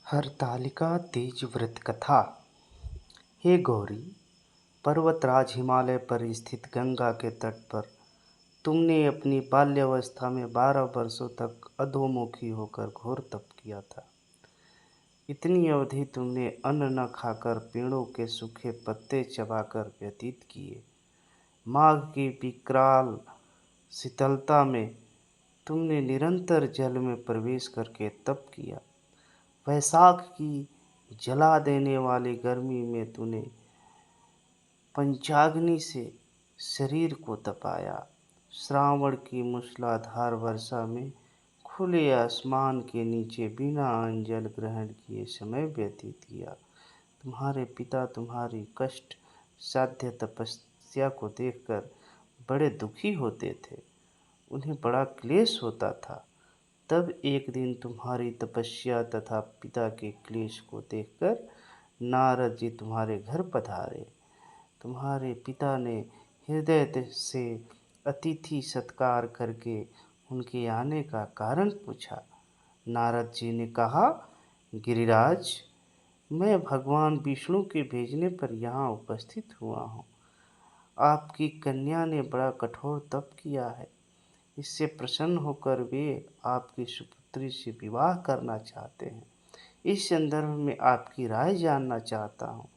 हरतालिका तीज व्रत कथा। हे गौरी, पर्वतराज हिमालय पर स्थित गंगा के तट पर तुमने अपनी बाल्यावस्था में 12 वर्षों तक अधोमुखी होकर घोर तप किया था। इतनी अवधि तुमने अन्न न खाकर पेड़ों के सूखे पत्ते चबाकर व्यतीत किए। माघ की विकराल शीतलता में तुमने निरंतर जल में प्रवेश करके तप किया। वैशाख की जला देने वाली गर्मी में तूने पंचाग्नि से शरीर को तपाया। श्रावण की मूसलाधार वर्षा में खुले आसमान के नीचे बिना अन्न जल ग्रहण किए समय व्यतीत किया। तुम्हारे पिता तुम्हारी कष्ट साध्य तपस्या को देखकर बड़े दुखी होते थे। उन्हें बड़ा क्लेश होता था। तब एक दिन तुम्हारी तपस्या तथा पिता के क्लेश को देखकर नारद जी तुम्हारे घर पधारे। तुम्हारे पिता ने हृदय से अतिथि सत्कार करके उनके आने का कारण पूछा। नारद जी ने कहा, गिरिराज, मैं भगवान विष्णु के भेजने पर यहाँ उपस्थित हुआ हूँ। आपकी कन्या ने बड़ा कठोर तप किया है। इससे प्रसन्न होकर वे आपकी सुपुत्री से विवाह करना चाहते हैं। इस संदर्भ में आपकी राय जानना चाहता हूँ।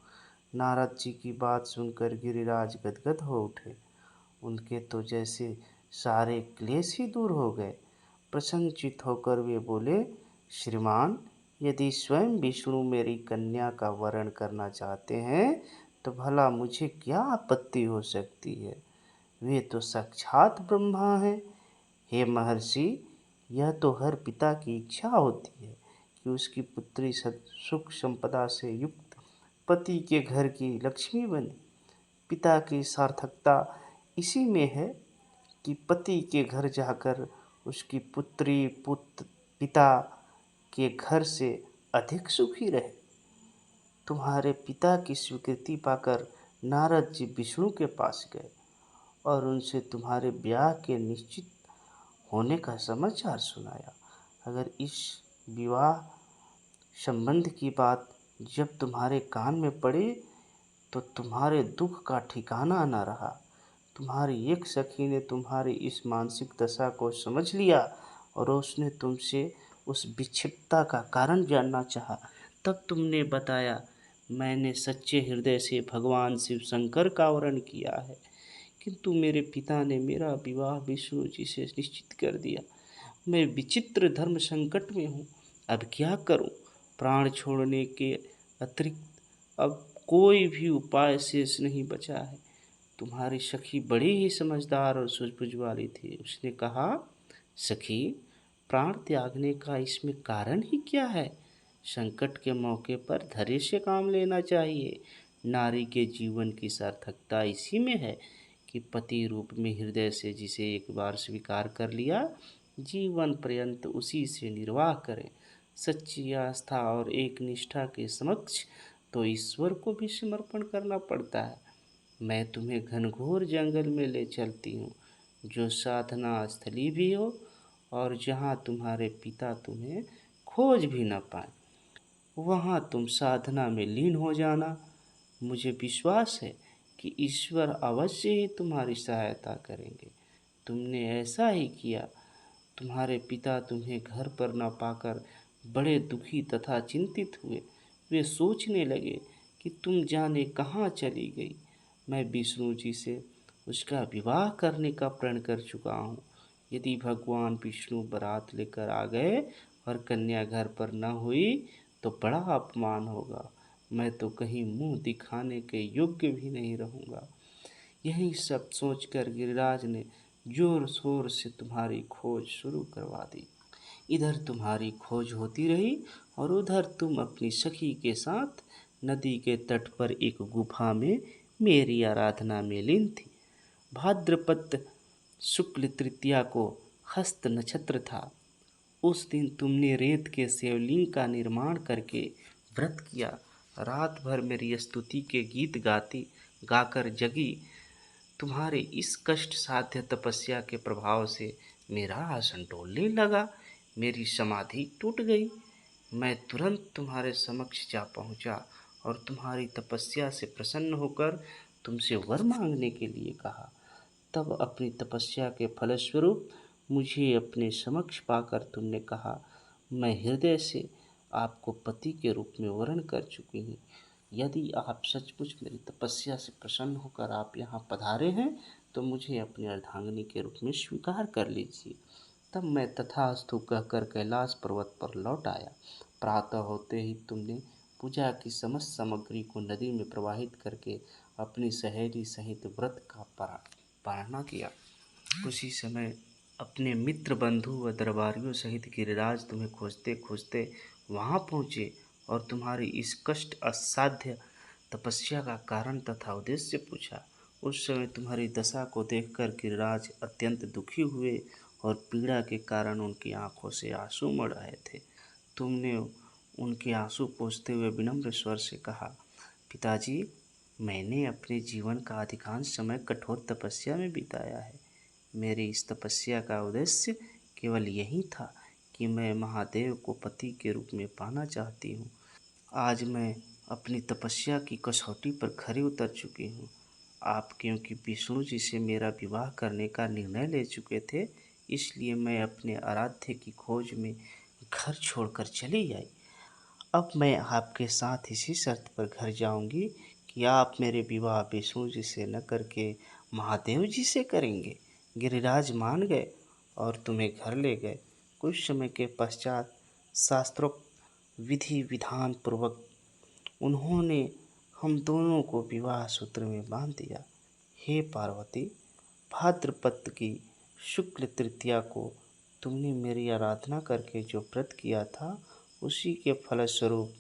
नारद जी की बात सुनकर गिरिराज गदगद हो उठे। उनके तो जैसे सारे क्लेश ही दूर हो गए। प्रसन्नचित्त होकर वे बोले, श्रीमान, यदि स्वयं विष्णु मेरी कन्या का वरण करना चाहते हैं तो भला मुझे क्या आपत्ति हो सकती है। वे तो साक्षात ब्रह्मा हैं। हे महर्षि, यह तो हर पिता की इच्छा होती है कि उसकी पुत्री सुख संपदा से युक्त पति के घर की लक्ष्मी बने। पिता की सार्थकता इसी में है कि पति के घर जाकर उसकी पुत्री पिता के घर से अधिक सुखी रहे। तुम्हारे पिता की स्वीकृति पाकर नारद जी विष्णु के पास गए और उनसे तुम्हारे ब्याह के निश्चित होने का समाचार सुनाया। अगर इस विवाह संबंध की बात जब तुम्हारे कान में पड़ी तो तुम्हारे दुख का ठिकाना न रहा। तुम्हारी एक सखी ने तुम्हारी इस मानसिक दशा को समझ लिया और उसने तुमसे उस विक्षिप्तता का कारण जानना चाहा। तब तुमने बताया, मैंने सच्चे हृदय से भगवान शिव शंकर का वरण किया है, किंतु मेरे पिता ने मेरा विवाह विष्णु जी से निश्चित कर दिया। मैं विचित्र धर्म संकट में हूँ। अब क्या करूँ। प्राण छोड़ने के अतिरिक्त अब कोई भी उपाय शेष नहीं बचा है। तुम्हारी सखी बड़ी ही समझदार और सूझबूझ वाली थी। उसने कहा, सखी, प्राण त्यागने का इसमें कारण ही क्या है। संकट के मौके पर धैर्य से काम लेना चाहिए। नारी के जीवन की सार्थकता इसी में है कि पति रूप में हृदय से जिसे एक बार स्वीकार कर लिया, जीवन पर्यंत उसी से निर्वाह करें। सच्ची आस्था और एक निष्ठा के समक्ष तो ईश्वर को भी समर्पण करना पड़ता है। मैं तुम्हें घनघोर जंगल में ले चलती हूँ, जो साधना स्थली भी हो और जहाँ तुम्हारे पिता तुम्हें खोज भी न पाए। वहाँ तुम साधना में लीन हो जाना। मुझे विश्वास है कि ईश्वर अवश्य ही तुम्हारी सहायता करेंगे। तुमने ऐसा ही किया। तुम्हारे पिता तुम्हें घर पर न पाकर बड़े दुखी तथा चिंतित हुए। वे सोचने लगे कि तुम जाने कहाँ चली गई। मैं विष्णु जी से उसका विवाह करने का प्रण कर चुका हूँ। यदि भगवान विष्णु बारात लेकर आ गए और कन्या घर पर न हुई तो बड़ा अपमान होगा। मैं तो कहीं मुंह दिखाने के योग्य भी नहीं रहूँगा। यही सब सोचकर गिरिराज ने जोर शोर से तुम्हारी खोज शुरू करवा दी। इधर तुम्हारी खोज होती रही और उधर तुम अपनी सखी के साथ नदी के तट पर एक गुफा में मेरी आराधना में लीन थी। भाद्रपद शुक्ल तृतीया को हस्त नक्षत्र था। उस दिन तुमने रेत के शिवलिंग का निर्माण करके व्रत किया। रात भर मेरी स्तुति के गीत गाकर जगी। तुम्हारे इस कष्ट साध्य तपस्या के प्रभाव से मेरा आसन डोलने लगा। मेरी समाधि टूट गई। मैं तुरंत तुम्हारे समक्ष जा पहुँचा और तुम्हारी तपस्या से प्रसन्न होकर तुमसे वर मांगने के लिए कहा। तब अपनी तपस्या के फलस्वरूप मुझे अपने समक्ष पाकर तुमने कहा, मैं हृदय से आपको पति के रूप में वर्ण कर चुकी हूँ। यदि आप सचमुच मेरी तपस्या से प्रसन्न होकर आप यहाँ पधारे हैं, तो मुझे अपनी अर्धांगिनी के रूप में स्वीकार कर लीजिए। तब मैं तथास्तु कहकर कैलाश पर्वत पर लौट आया। प्रातः होते ही तुमने पूजा की समस्त सामग्री को नदी में प्रवाहित करके अपनी सहेली सहित व्रत का पारणा किया। उसी समय अपने मित्र बंधु व दरबारियों सहित गिरिराज तुम्हें खोजते खोजते वहां पहुँचे और तुम्हारी इस कष्ट असाध्य तपस्या का कारण तथा उद्देश्य पूछा। उस समय तुम्हारी दशा को देखकर गिरिराज अत्यंत दुखी हुए और पीड़ा के कारण उनकी आंखों से आंसू मड़ रहे थे। तुमने उनके आंसू पोंछते हुए विनम्र स्वर से कहा, पिताजी, मैंने अपने जीवन का अधिकांश समय कठोर तपस्या में बिताया है। मेरी इस तपस्या का उद्देश्य केवल यही था कि मैं महादेव को पति के रूप में पाना चाहती हूँ। आज मैं अपनी तपस्या की कसौटी पर खरी उतर चुकी हूँ। आप क्योंकि विष्णु जी से मेरा विवाह करने का निर्णय ले चुके थे, इसलिए मैं अपने आराध्य की खोज में घर छोड़कर चली आई। अब मैं आपके साथ इसी शर्त पर घर जाऊंगी कि आप मेरे विवाह विष्णु जी से न करके महादेव जी से करेंगे। गिरिराज मान गए और तुम्हें घर ले गए। कुछ समय के पश्चात शास्त्रोक्त विधि विधान पूर्वक उन्होंने हम दोनों को विवाह सूत्र में बांध दिया। हे पार्वती, भाद्रपद की शुक्ल तृतीया को तुमने मेरी आराधना करके जो व्रत किया था, उसी के फलस्वरूप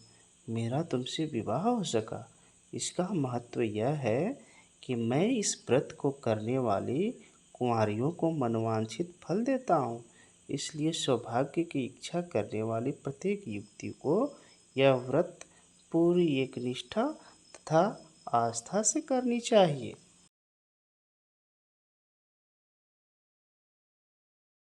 मेरा तुमसे विवाह हो सका। इसका महत्व यह है कि मैं इस व्रत को करने वाली कुंवारियों को मनवांछित फल देता हूँ। इसलिए सौभाग्य की इच्छा करने वाली प्रत्येक युवती को यह व्रत पूरी एकनिष्ठा तथा आस्था से करनी चाहिए।